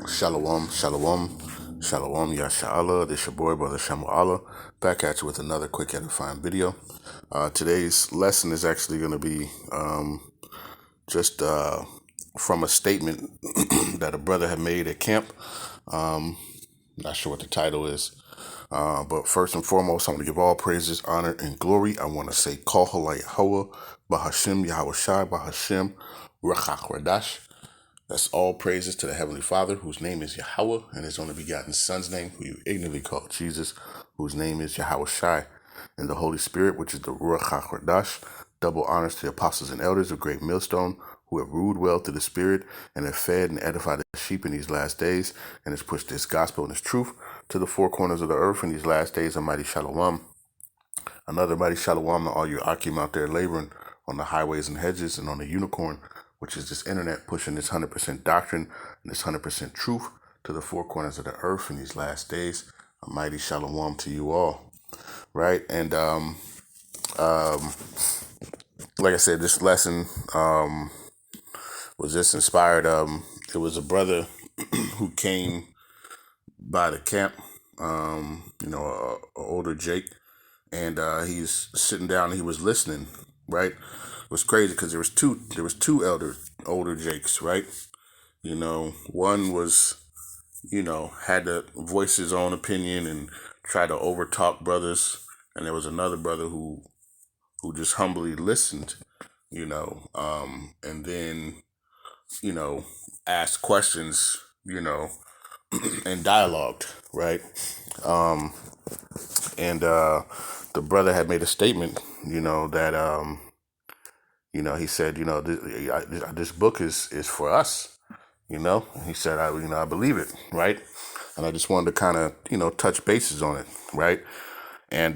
Shalom, shalom, shalom, Yashala. This your boy, Brother Allah, back at you with another quick edifying video. Today's lesson is actually going to be just from a statement that a brother had made at camp. Not sure what the title is. But first and foremost, I'm going to give all praises, honor, and glory. I want to say, Halal, Yahawah, Bahasham, Yahawashi, Bahasham, Rawchaa, Qadash. That's all praises to the Heavenly Father, whose name is Yahawah, and his only begotten Son's name, who you ignorantly call Jesus, whose name is Yahawashi, and the Holy Spirit, which is the Rawchaa Qadash. Double honors to the apostles and elders of Great Millstone, who have ruled well through the Spirit, and have fed and edified the sheep in these last days, and has pushed this gospel and this truth to the four corners of the earth in these last days. A mighty shalom. Another mighty shalom to all you Akim out there laboring on the highways and hedges and on the unicorn, which is this internet pushing this 100% doctrine and this 100% truth to the four corners of the earth in these last days. A mighty shalom to you all, right? And like I said, this lesson was just inspired. It was a brother who came by the camp, a older Jake, and he's sitting down and he was listening, right? It was crazy because there was two older Jakes, right? One was, had to voice his own opinion and try to overtalk brothers, and there was another brother who just humbly listened, and then, asked questions, and dialogued, right? And the brother had made a statement, that he said, this book is for us, He said, I believe it, right? And I just wanted to kind of, touch bases on it, right? And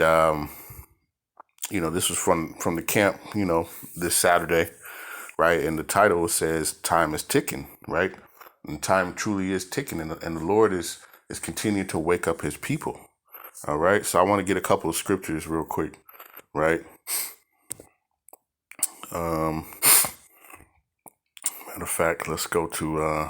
this was from the camp, this Saturday, right? And the title says, "Time is ticking," right? And time truly is ticking, and the Lord is continuing to wake up His people. All right. So I want to get a couple of scriptures real quick, right? Matter of fact, let's go to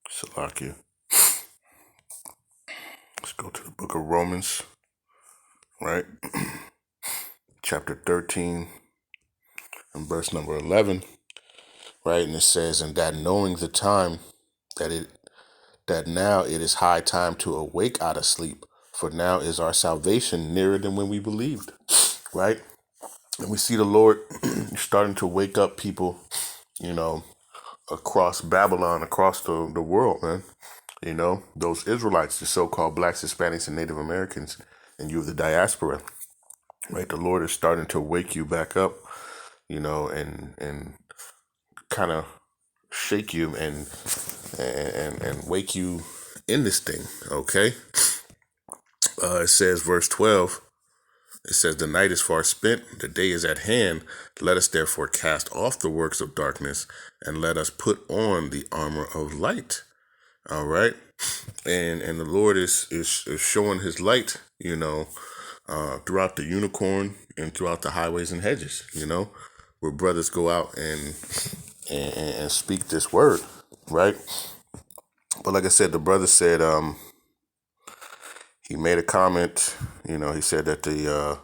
Salakia. Let's go to the book of Romans, right? Chapter 13 and verse number 11, right? And it says, "And that knowing the time, that now it is high time to awake out of sleep, for now is our salvation nearer than when we believed," right? And we see the Lord starting to wake up people, across Babylon, across the world, man. Those Israelites, the so-called blacks, Hispanics, and Native Americans, and you of the diaspora, right? The Lord is starting to wake you back up, and kind of shake you and wake you in this thing, okay? It says, verse 12, it says, "The night is far spent, the day is at hand. Let us therefore cast off the works of darkness, and let us put on the armor of light." All right. And the Lord is showing His light, throughout the unicorn and throughout the highways and hedges, where brothers go out and speak this word, right? But like I said, the brother said, he made a comment, he said that the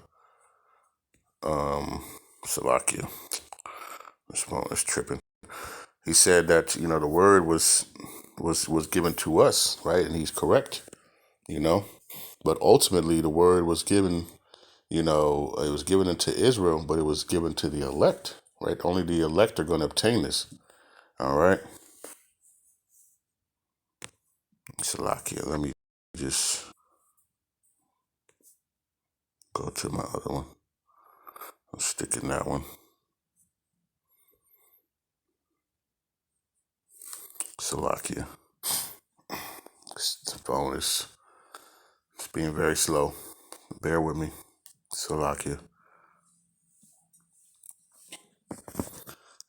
Salakia, this phone is tripping. He said that, the word was given to us, right? And he's correct, but ultimately the word was given, it was given into Israel, but it was given to the elect, right? Only the elect are going to obtain this. All right. Salakia, let me just go to my other one. I'll stick in that one. Salakia. The phone is being very slow. Bear with me. Salakia.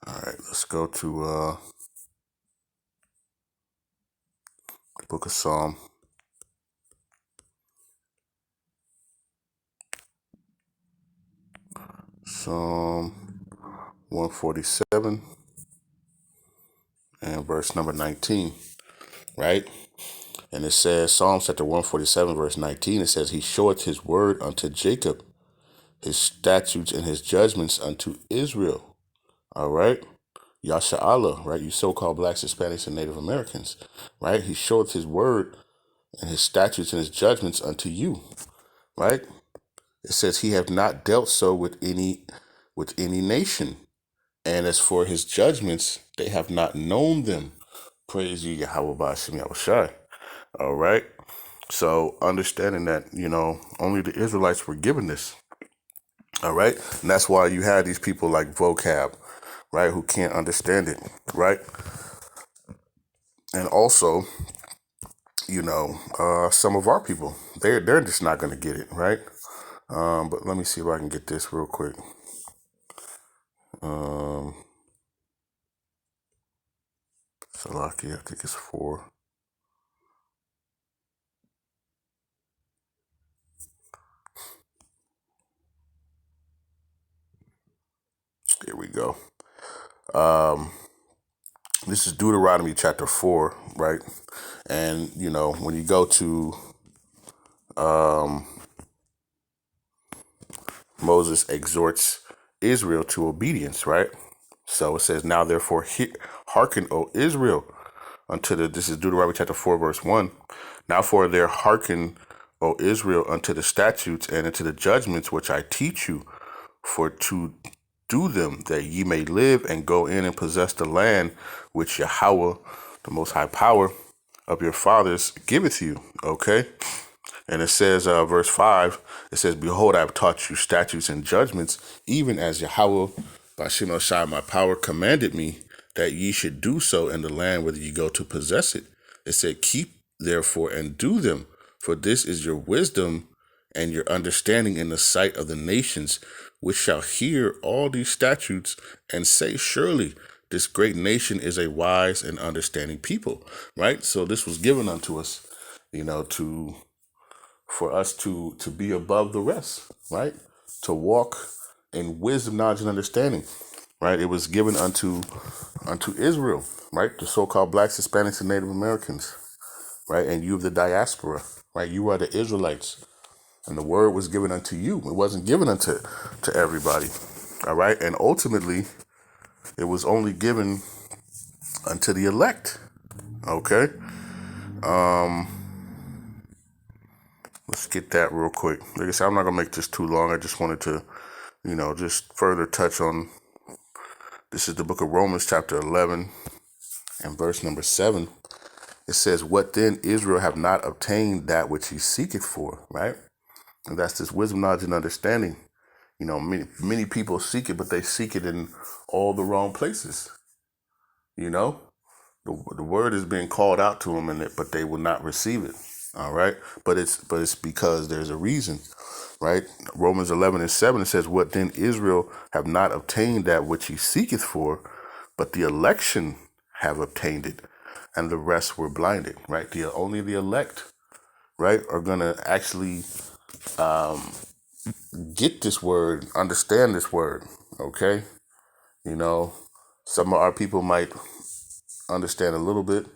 All right, let's go to the book of Psalm. Psalm 147 and verse number 19, right? And it says, Psalms chapter 147, verse 19, it says, He showeth his word unto Jacob, his statutes and his judgments unto Israel. All right? Yahawah, right? You so-called blacks, Hispanics, and Native Americans, right? He showeth his word and his statutes and his judgments unto you, right? It says he have not dealt so with any nation. And as for his judgments, they have not known them. Praise ye Yahawah, Bahasham, Yahawashi. All right. So understanding that, only the Israelites were given this. All right. And that's why you had these people like vocab, right, who can't understand it. Right. And also, some of our people, they're just not going to get it. Right. But let me see if I can get this real quick. Salaki, I think it's 4. Here we go. This is Deuteronomy chapter 4, right? And, when you go to Moses exhorts Israel to obedience, right? So it says, Now therefore hearken, O Israel, this is Deuteronomy chapter 4, verse 1. Now for there hearken, O Israel, unto the statutes and unto the judgments which I teach you, for to do them, that ye may live and go in and possess the land which Yahawah, the Most High Power of your fathers, giveth you. Okay? And it says, verse 5, it says, Behold, I have taught you statutes and judgments, even as Yahawah, Bahasham Shai, my power, commanded me, that ye should do so in the land whither ye go to possess it. It said, Keep therefore and do them, for this is your wisdom and your understanding in the sight of the nations, which shall hear all these statutes and say, Surely this great nation is a wise and understanding people. Right? So this was given unto us, for us to be above the rest, right? To walk in wisdom, knowledge, and understanding, right? It was given unto Israel, right? The so-called blacks, Hispanics, and Native Americans, right? And you of the diaspora, right? You are the Israelites, and the word was given unto you. It wasn't given unto everybody, all right? And ultimately, it was only given unto the elect, okay? Let's get that real quick. Like I said, I'm not going to make this too long. I just wanted to, just further touch on, this is the book of Romans chapter 11 and verse number 7. It says, What then Israel have not obtained that which he seeketh for, right? And that's this wisdom, knowledge, and understanding. Many people seek it, but they seek it in all the wrong places. The word is being called out to them, but they will not receive it. All right, but it's because there's a reason, right? Romans 11 and 7, it says, What then Israel have not obtained that which he seeketh for, but the election have obtained it, and the rest were blinded. Right? Only the elect, right, are gonna actually get this word, understand this word. Okay, some of our people might understand a little bit.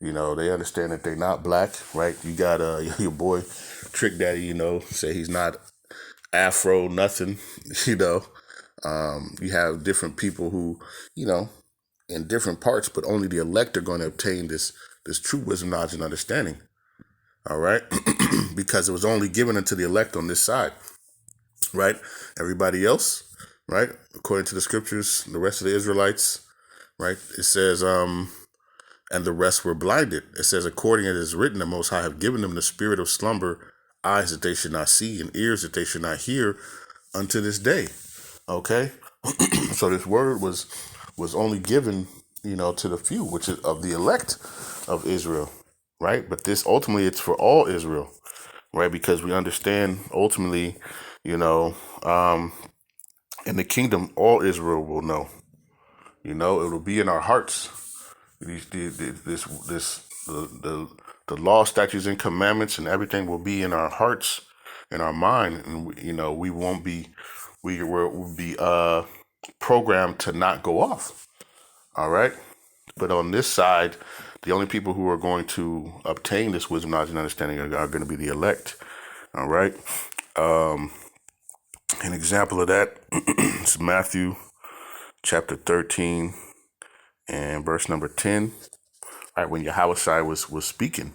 They understand that they're not black, right? You got your boy Trick Daddy, say he's not Afro, nothing, You have different people who, in different parts, but only the elect are going to obtain this true wisdom, knowledge, and understanding. All right? Because it was only given unto the elect on this side, right? Everybody else, right? According to the scriptures, the rest of the Israelites, right? It says, and the rest were blinded. It says, according as it is written, the Most High have given them the spirit of slumber, eyes that they should not see, and ears that they should not hear unto this day. Okay? So this word was only given, to the few, which is of the elect of Israel, right? But this ultimately, it's for all Israel, right? Because we understand ultimately, in the kingdom, all Israel will know. It will be in our hearts. The law, statutes, and commandments, and everything will be in our hearts, in our mind, and we won't be would be programmed to not go off. All right. But on this side, the only people who are going to obtain this wisdom, knowledge, and understanding are going to be the elect. All right. An example of that is Matthew chapter 13 and verse number 10. Right, when Yahawashi was speaking,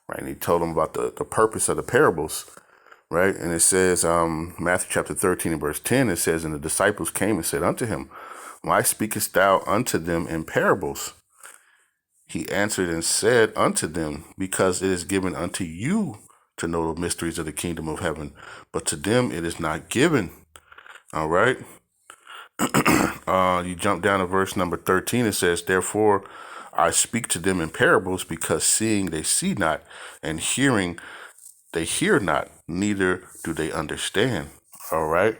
right, and he told them about the purpose of the parables, right? And it says, Matthew chapter 13 and verse 10, it says, and the disciples came and said unto him, why speakest thou unto them in parables? He answered and said unto them, because it is given unto you to know the mysteries of the kingdom of heaven, but to them it is not given. All right. You jump down to verse number 13. It says, therefore I speak to them in parables, because seeing they see not, and hearing they hear not, neither do they understand. All right.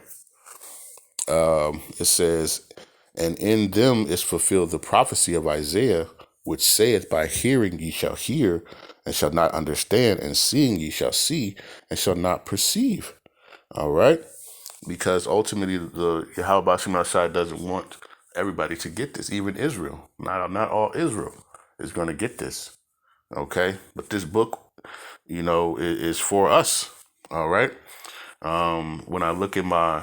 It says, and in them is fulfilled the prophecy of Isaiah, which saith, by hearing ye shall hear, and shall not understand, and seeing ye shall see, and shall not perceive. All right. Because ultimately the Yahawah side doesn't want everybody to get this, even Israel. Not all Israel is going to get this. Okay. But this book, is for us. All right. When I look at my,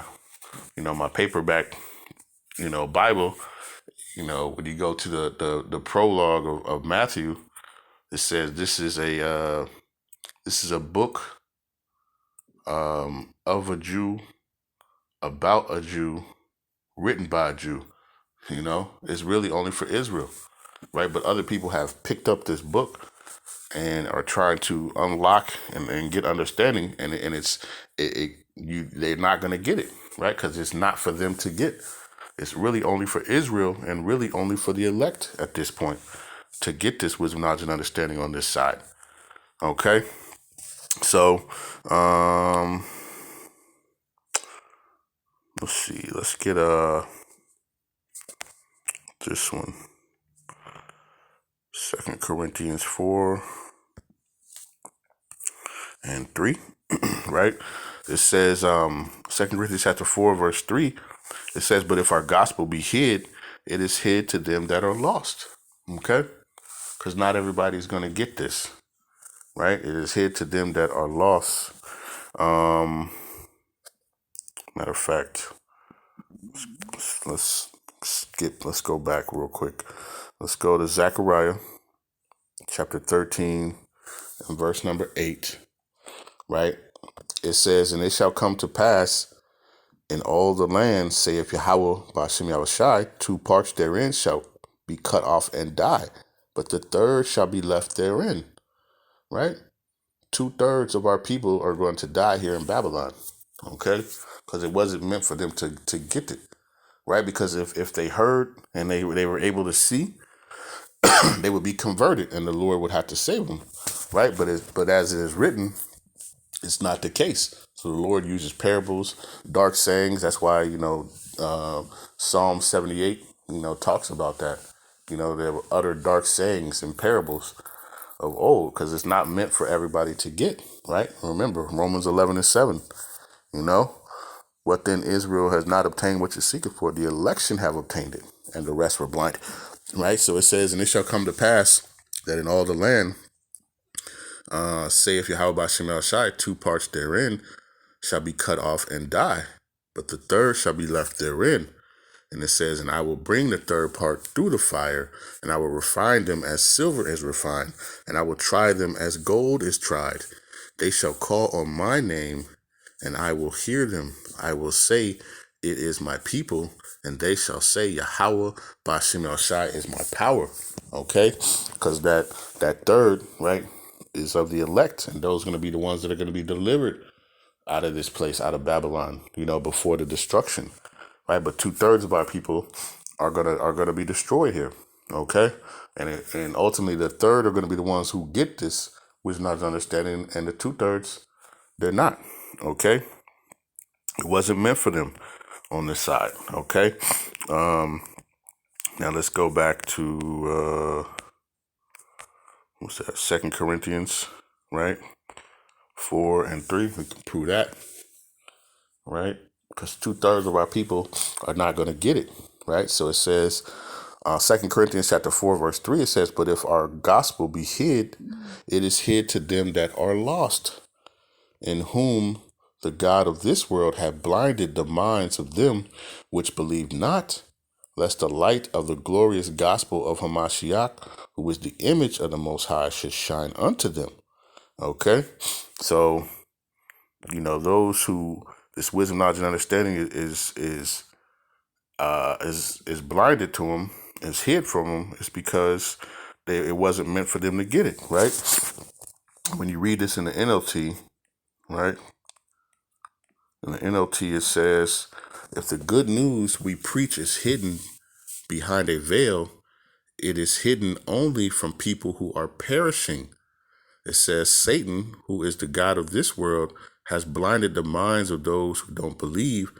my paperback, Bible, when you go to the prologue of Matthew, it says this is a book of a Jew, about a Jew, written by a Jew. It's really only for Israel, right? But other people have picked up this book and are trying to unlock and get understanding, and they're not going to get it, right? Because it's not for them to get. It's really only for Israel, and really only for the elect at this point to get this wisdom, knowledge, and understanding on this side. Okay, so let's see. Let's get this one. 2 Corinthians 4 and 3, right? It says, 2 Corinthians chapter 4, verse 3, it says, but if our gospel be hid, it is hid to them that are lost. Okay? Because not everybody's going to get this, right? It is hid to them that are lost. Matter of fact, let's go back real quick. Let's go to Zechariah chapter 13 and verse number 8, right? It says, and it shall come to pass in all the land, saith Yahawah, Bahasham Yahawashi, 2 parts therein shall be cut off and die, but the third shall be left therein, right? 2/3 of our people are going to die here in Babylon, okay? Because it wasn't meant for them to get it, right? Because if they heard and they were able to see, they would be converted, and the Lord would have to save them, right? But as it is written, it's not the case. So the Lord uses parables, dark sayings. That's why, Psalm 78, talks about that. There were utter dark sayings and parables of old, because it's not meant for everybody to get, right? Remember, Romans 11 and 7, what then Israel has not obtained what you seeketh for, the election have obtained it, and the rest were blind, right? So it says, and it shall come to pass that in all the land, saith Yahawah Bahasham Yahawashi, 2 parts therein shall be cut off and die, but the third shall be left therein. And it says, and I will bring the third part through the fire, and I will refine them as silver is refined, and I will try them as gold is tried. They shall call on my name, and I will hear them. I will say, it is my people, and they shall say, Yahawah Bahasham Yahawashi is my power. Okay? Because that third, right, is of the elect, and those are going to be the ones that are going to be delivered out of this place, out of Babylon, before the destruction, right? But 2/3 of our people are gonna be destroyed here, okay? And ultimately, the third are gonna be the ones who get this, which is not understanding, and the 2/3, they're not, okay? It wasn't meant for them on this side, okay? Now let's go back to what's that? 2 Corinthians, right? 4 and 3. We can prove that, right? because 2/3 of our people are not going to get it, right? So it says, 2 Corinthians chapter 4, verse 3, it says, but if our gospel be hid, it is hid to them that are lost, in whom the God of this world hath blinded the minds of them which believe not, lest the light of the glorious gospel of Hamashiach, who is the image of the Most High, should shine unto them. Okay? So, those who this wisdom, knowledge, and understanding is blinded to them, is hid from them, is because it wasn't meant for them to get it, right? When you read this in the NLT, right? In the NLT, it says, if the good news we preach is hidden behind a veil, it is hidden only from people who are perishing. It says, Satan, who is the God of this world, has blinded the minds of those who don't believe.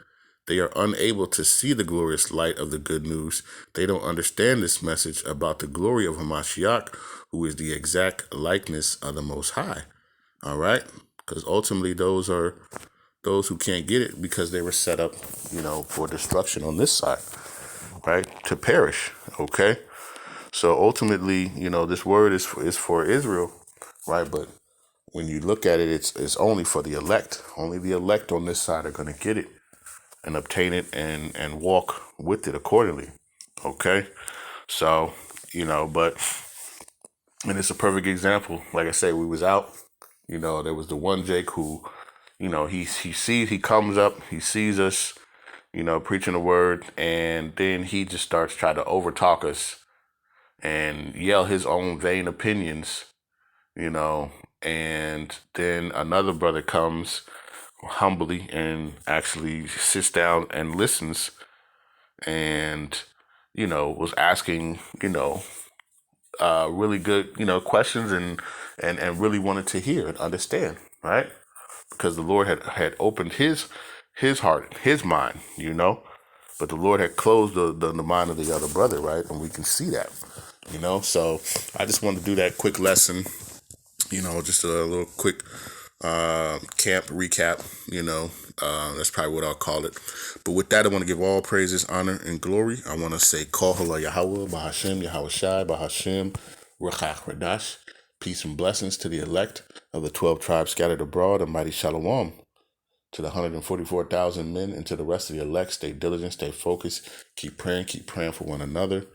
They are unable to see the glorious light of the good news. They don't understand this message about the glory of Hamashiach, who is the exact likeness of the Most High. All right? Because ultimately those are those who can't get it because they were set up, for destruction on this side, right? To perish, okay? So ultimately, this word is for Israel, right? But when you look at it, it's only for the elect. Only the elect on this side are going to get it and obtain it and walk with it accordingly, okay? So, and it's a perfect example. Like I say, we was out, there was the one Jake who, he comes up, he sees us, preaching the word, and then he just starts trying to overtalk us and yell his own vain opinions, and then another brother comes humbly and actually sits down and listens and, was asking, really good, questions and really wanted to hear and understand, right? Because the Lord had opened his heart, his mind, but the Lord had closed the mind of the other brother, right? And we can see that, So I just wanted to do that quick lesson, just a little quick camp recap, that's probably what I'll call it. But with that, I want to give all praises, honor, and glory. I want to say, Call Halal Yahawah, Bahasham, Yahawashi, Bahasham, Rawchaa, Qadash. Peace and blessings to the elect of the 12 tribes scattered abroad, and mighty shalom to the 144,000 men, and to the rest of the elect. Stay diligent, stay focused, keep praying for one another.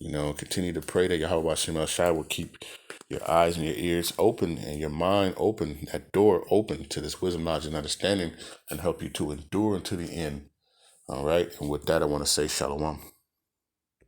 Continue to pray that Yahawashi will keep your eyes and your ears open and your mind open, that door open to this wisdom, knowledge, and understanding, and help you to endure unto the end. All right. And with that, I want to say shalom.